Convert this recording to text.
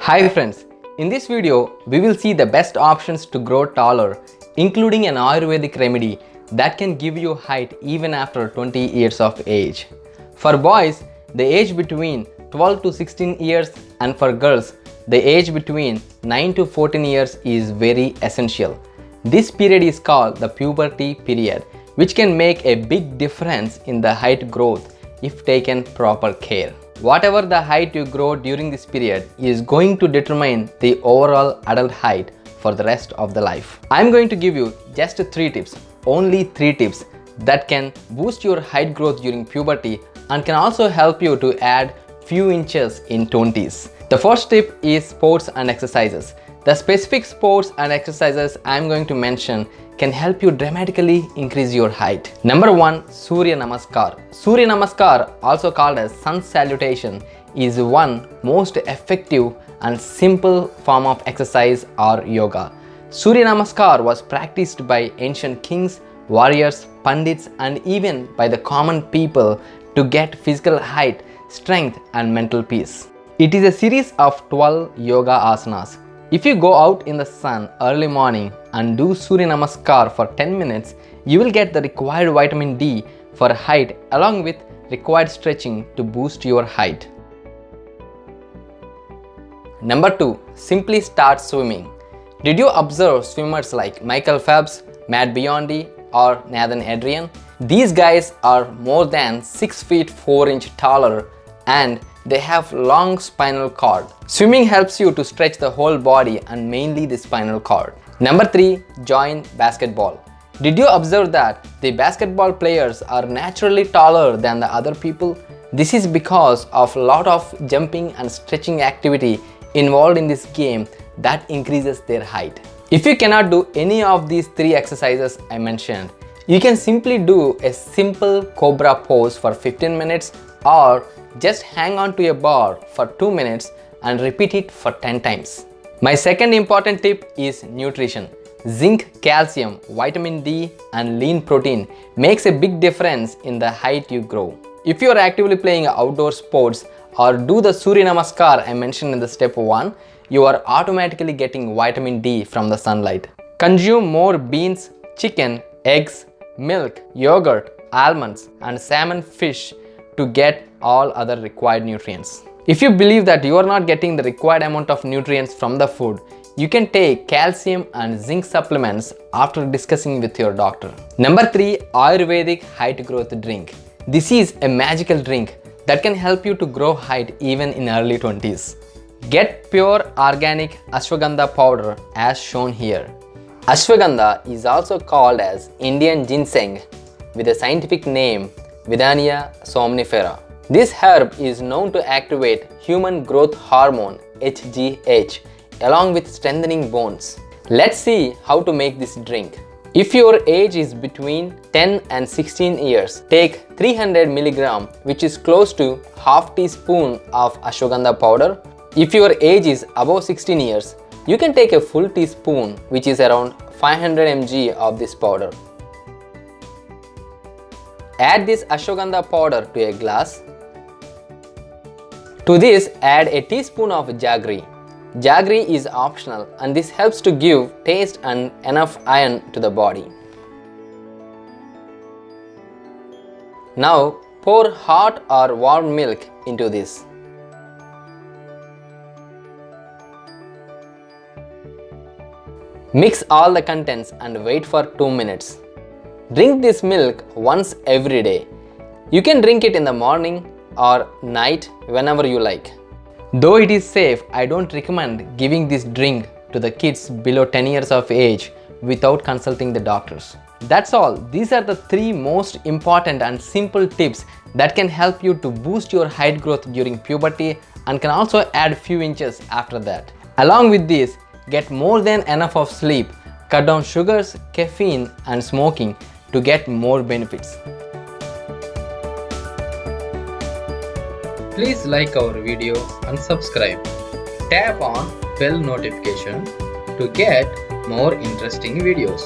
Hi friends, in this video we will see the best options to grow taller, including an Ayurvedic remedy that can give you height even after 20 years of age. For boys, the age between 12 to 16 years, and for girls, the age between 9 to 14 years is very essential. This period is called the puberty period, which can make a big difference in the height growth if taken proper care. Whatever the height you grow during this period is going to determine the overall adult height for the rest of the life. I'm going to give you just 3 tips, only 3 tips that can boost your height growth during puberty and can also help you to add few inches in 20s. The first tip is sports and exercises. The specific sports and exercises I'm going to mention can help you dramatically increase your height. Number 1, Surya Namaskar. Surya Namaskar, also called as sun salutation, is one most effective and simple form of exercise or yoga. Surya Namaskar was practiced by ancient kings, warriors, pandits, and even by the common people to get physical height, strength, and mental peace. It is a series of 12 yoga asanas. If you go out in the sun early morning and do Surya Namaskar for 10 minutes, you will get the required vitamin D for height along with required stretching to boost your height. Number 2, simply start swimming. Did you observe swimmers like Michael Phelps, Matt Biondi, or Nathan Adrian? These guys are more than 6 feet 4 inches taller and they have long spinal cord. Swimming helps you to stretch the whole body and mainly the spinal cord. Number 3, join basketball. Did you observe that the basketball players are naturally taller than the other people? This is because of a lot of jumping and stretching activity involved in this game that increases their height. If you cannot do any of these 3 exercises I mentioned, you can simply do a simple cobra pose for 15 minutes or just hang on to a bar for 2 minutes and repeat it for 10 times. My second important tip is nutrition. Zinc, calcium, vitamin D, and lean protein makes a big difference in the height you grow. If you are actively playing outdoor sports or do the Surya Namaskar I mentioned in the step 1, you are automatically getting vitamin D from the sunlight. Consume more beans, chicken, eggs, milk, yogurt, almonds, and salmon fish to get all other required nutrients. If you believe that you are not getting the required amount of nutrients from the food, you can take calcium and zinc supplements after discussing with your doctor. Number 3, Ayurvedic height growth drink. This is a magical drink that can help you to grow height even in early 20s. Get pure organic ashwagandha powder as shown here. Ashwagandha is also called as Indian ginseng with a scientific name Withania somnifera. This herb is known to activate human growth hormone HGH along with strengthening bones. Let's see how to make this drink. If your age is between 10 and 16 years, take 300 mg, which is close to half teaspoon of ashwagandha powder. If your age is above 16 years, you can take a full teaspoon, which is around 500 mg of this powder. Add this ashwagandha powder to a glass. To this, add a teaspoon of jaggery. Jaggery is optional and this helps to give taste and enough iron to the body. Now pour hot or warm milk into this. Mix all the contents and wait for 2 minutes. Drink this milk once every day. You can drink it in the morning or night whenever you like. Though it is safe, I don't recommend giving this drink to the kids below 10 years of age without consulting the doctors. That's all. These are the 3 most important and simple tips that can help you to boost your height growth during puberty and can also add few inches after that. Along with this, get more than enough of sleep, cut down sugars, caffeine, and smoking to get more benefits. Please like our video and subscribe. Tap on bell notification to get more interesting videos.